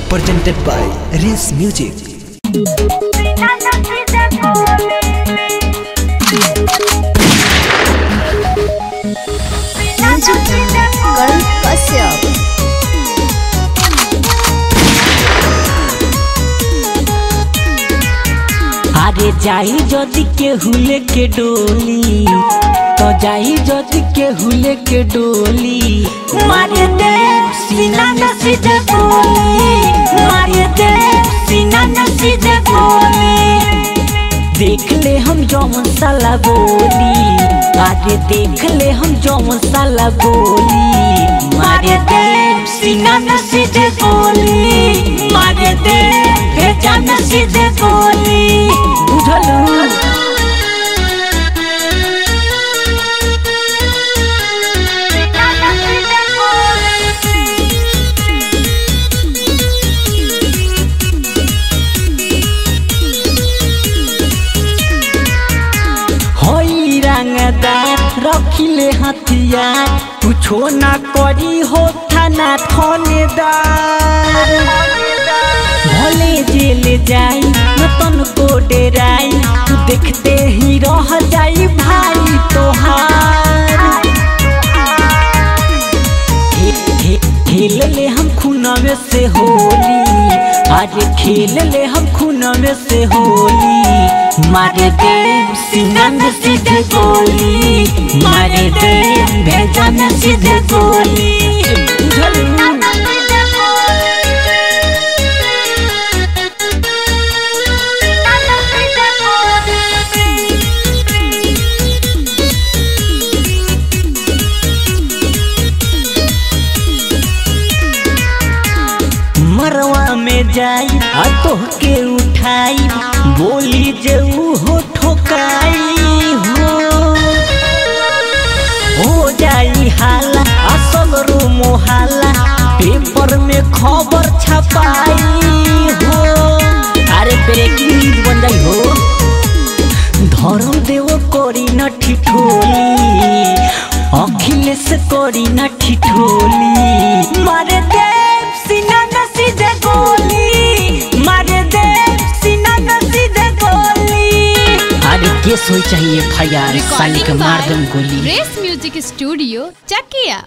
presented by Race Music. अरे जाई जदि के हुले के डोली तो जाई जदि के हुले के डोली मारे दे सीना में सीधे गोली मारे दे सीना में सीधे गोली देख ले हम जौन साला बोली आगे देख ले हम जौन साला बोली मारे दे सीना में सीधे गोली मारे दे भेजा में सीधे गोली उठलू रखिले हथियार कुछो ना करी हो थाना थानेदार भले जेल जाई न तन को डेराई देखते ही रह जाई भाई तोहार खेल ले हम खूनवे से होली आज खेल ले हम खूनवे से होली मारे दे सीना में सीधे गोली मारे दे भेजा में सीधे गोली मरवा में जाई आ तोह के उठाई बोली जेऊ हो ठोकाई हो जाई हाला असल रो मोहाला पेपर में खबर छपाई हो अरे ब्रेकिंग न्यूज बन जाई हो धर्म देव कोरी न ठिठोली अखिलेश कोरी न ठिठोली मारे दे सीना में सीधे गोली मारे दे सीना में सीधे गोली अरे केस होई चाहिए भैया साली के मार दम गोली। रेस म्यूजिक स्टूडियो चकिया।